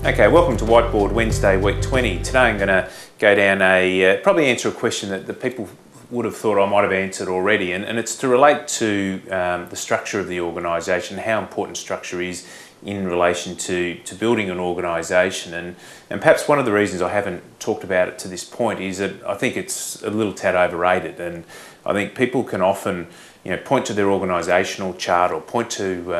Okay, welcome to Whiteboard Wednesday, week 20. Today I'm going to go down probably answer a question that the people would have thought I might have answered already, and it's to relate to the structure of the organisation, how important structure is in relation to building an organisation. And perhaps one of the reasons I haven't talked about it to this point is that I think it's a little tad overrated, and I think people can often point to their organisational chart or point to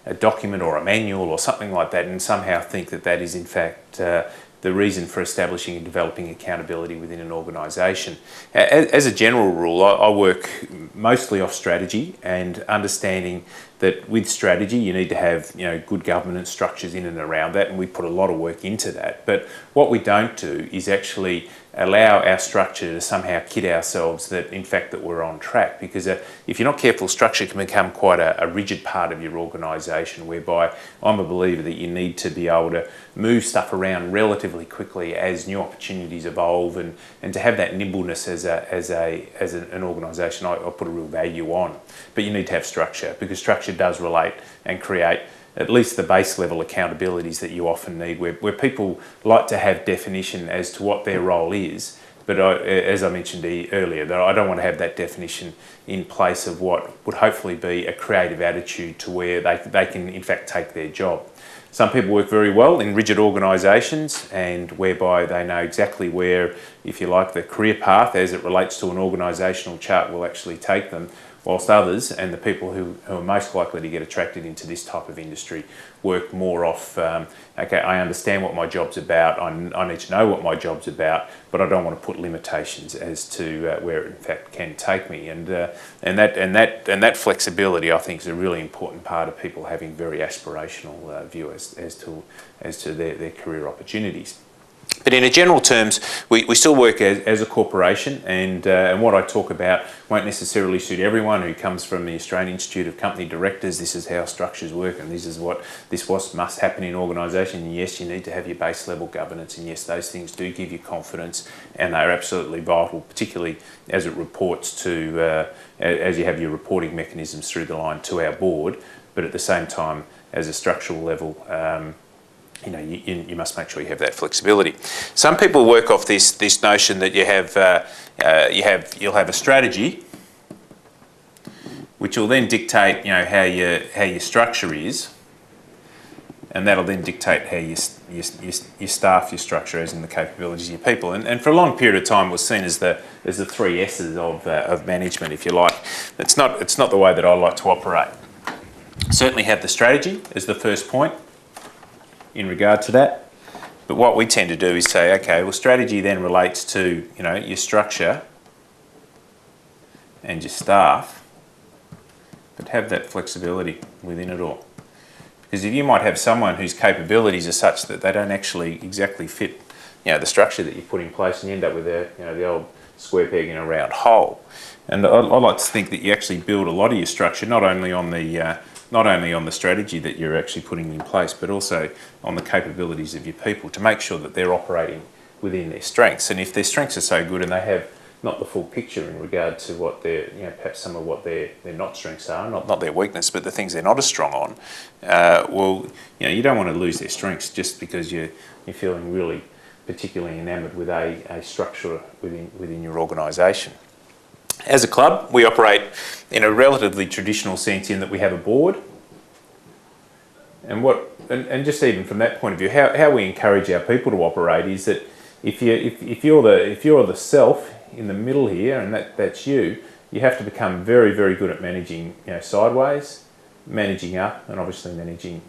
a document or a manual or something like that and somehow think that that is in fact the reason for establishing and developing accountability within an organisation. As a general rule, I work mostly off strategy and understanding that with strategy you need to have good governance structures in and around that, and we put a lot of work into that. But what we don't do is actually allow our structure to somehow kid ourselves that in fact that we're on track, because if you're not careful, structure can become quite a rigid part of your organisation, whereby I'm a believer that you need to be able to move stuff around relatively quickly as new opportunities evolve, and to have that nimbleness as an organisation I put a real value on. But you need to have structure, because structure does relate and create at least the base level accountabilities that you often need, where people like to have definition as to what their role is. But as I mentioned earlier, that I don't want to have that definition in place of what would hopefully be a creative attitude to where they can in fact take their job. Some people work very well in rigid organisations, and whereby they know exactly where, if you like, the career path as it relates to an organisational chart will actually take them, whilst others, and the people who are most likely to get attracted into this type of industry, work more off, okay, I understand what my job's about, I need to know what my job's about, but I don't want to put limitations as to where it in fact can take me. And that flexibility, I think, is a really important part of people having very aspirational view as to their career opportunities. But in general terms, we still work as a corporation, and what I talk about won't necessarily suit everyone who comes from the Australian Institute of Company Directors. This is how structures work, and this is what must happen in organisation. And yes, you need to have your base level governance, and yes, those things do give you confidence, and they're absolutely vital, particularly as it reports to, as you have your reporting mechanisms through the line to our board. But at the same time, as a structural level, you must make sure you have that flexibility. Some people work off this notion that you'll have a strategy, which will then dictate how your structure is, and that'll then dictate how you staff your structure, as in the capabilities of your people. And for a long period of time, it was seen as the three S's of management, if you like. It's not the way that I like to operate. Certainly have the strategy as the first point in regard to that, but what we tend to do is say, okay, well, strategy then relates to your structure and your staff, but have that flexibility within it all. Because if you might have someone whose capabilities are such that they don't actually exactly fit the structure that you put in place, and you end up with the old square peg in a round hole. And I like to think that you actually build a lot of your structure not only on the strategy that you're actually putting in place, but also on the capabilities of your people, to make sure that they're operating within their strengths. And if their strengths are so good and they have not the full picture in regard to what their, perhaps some of what their not strengths are, not their weakness, but the things they're not as strong on, you don't want to lose their strengths just because you're feeling really particularly enamoured with a structure within your organisation. As a club, we operate in a relatively traditional sense in that we have a board, and just even from that point of view, how we encourage our people to operate is that if you're the self in the middle here, and that's you have to become very, very good at managing sideways, managing up, and obviously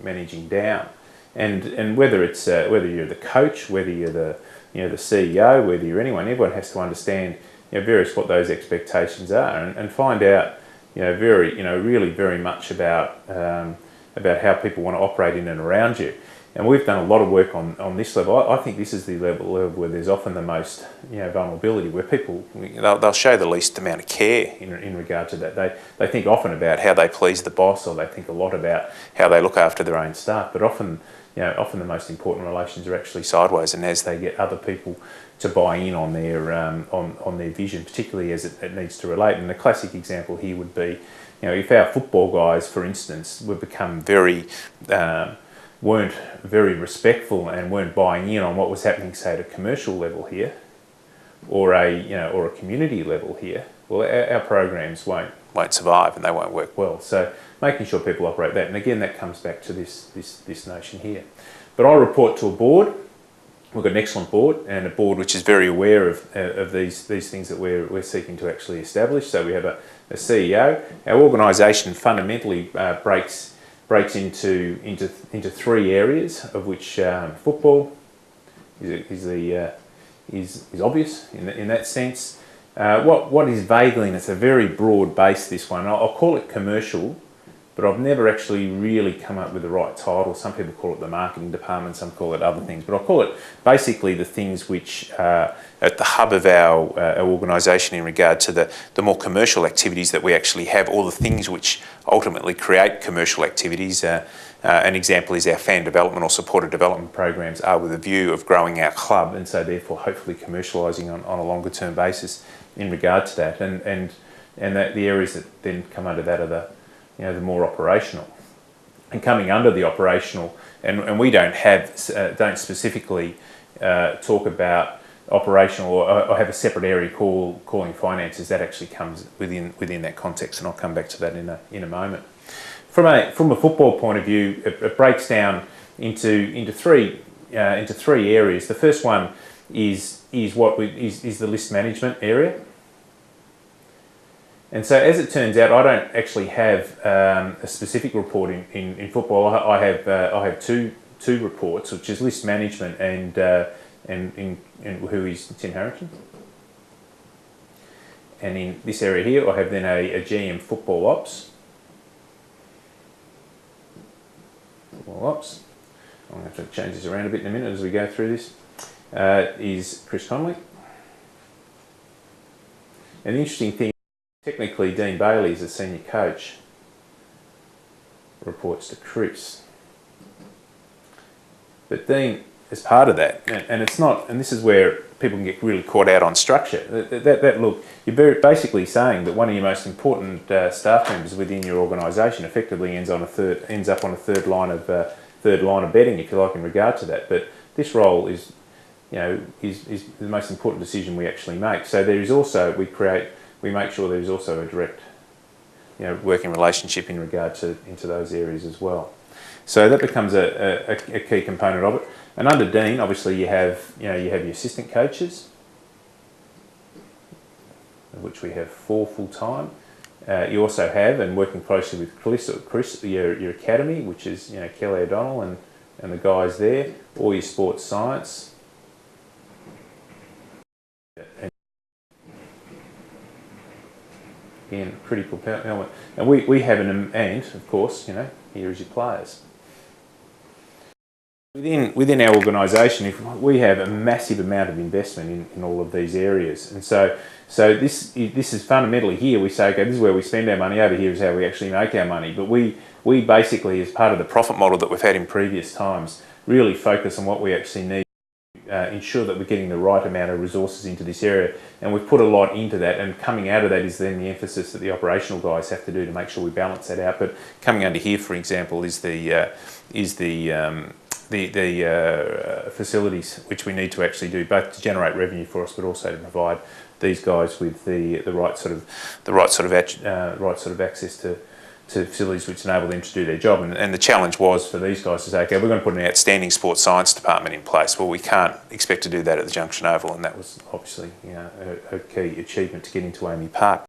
managing down, and whether you're the coach, whether you're the CEO, whether you're anyone, everyone has to understand what those expectations are, and find out really very much about how people want to operate in and around you. And we've done a lot of work on this level. I think this is the level where there's often the most vulnerability, where people they'll show the least amount of care in regard to that. They think often about how they please the boss, or they think a lot about how they look after their own staff, but often the most important relations are actually sideways, and as they get other people to buy in on their vision, particularly as it needs to relate. And the classic example here would be, if our football guys, for instance, would become very weren't very respectful and weren't buying in on what was happening, say, at a commercial level here, or a community level here, well, our programs won't survive and they won't work well. So making sure people operate that, and again, that comes back to this notion here. But I report to a board. We've got an excellent board, and a board which is very aware of these things that we're seeking to actually establish. So we have a CEO. Our organisation fundamentally breaks into three areas, of which football is obvious in that sense. What is vaguely, and it's a very broad base, this one, I'll call it commercial, but I've never actually really come up with the right title. Some people call it the marketing department, some call it other things, but I'll call it basically the things which are at the hub of our organisation in regard to the more commercial activities that we actually have, or the things which ultimately create commercial activities. An example is our fan development or supported development programs are with a view of growing our club, and so therefore hopefully commercialising on a longer term basis in regard to that, and that the areas that then come under that are the more operational. And coming under the operational, and we don't specifically talk about operational or have a separate area calling finances. That actually comes within that context, and I'll come back to that in a moment. From a football point of view, it breaks down into three areas. The first one is the list management area. And so, as it turns out, I don't actually have a specific report in football. I have two reports, which is list management and who is Tim Harrington. And in this area here, I have then a GM football ops. I'm going to have to change this around a bit in a minute as we go through this. Is Chris Conley. And the interesting thing, technically, Dean Bailey is a senior coach, reports to Chris. But Dean is part of that, and it's not, and this is where people can get really caught out on structure. Look, you're basically saying that one of your most important staff members within your organisation effectively ends up on a third line of betting, if you like, in regard to that. But this role is the most important decision we actually make. So there is also, we make sure there is also a direct, working relationship in regard to into those areas as well. So that becomes a key component of it. And under Dean, obviously, you have your assistant coaches, of which we have 4 full time. You also have, and working closely with Chris, your academy, which is Kelly O'Donnell and the guys there, all your sports science. Again, critical element. And we have and of course, here is your players. Within our organisation, we have a massive amount of investment in all of these areas, and so this is fundamentally here. We say, okay, this is where we spend our money. Over here is how we actually make our money. But we basically, as part of the profit model that we've had in previous times, really focus on what we actually need. Ensure that we're getting the right amount of resources into this area, and we've put a lot into that, and coming out of that is then the emphasis that the operational guys have to do to make sure we balance that out. But coming under here, for example, is the facilities which we need to actually do, both to generate revenue for us, but also to provide these guys with the right sort of access to facilities which enable them to do their job. And the challenge was for these guys to say, okay, we're going to put an outstanding sports science department in place. Well, we can't expect to do that at the Junction Oval, and that was obviously a key achievement to get into AAMI Park.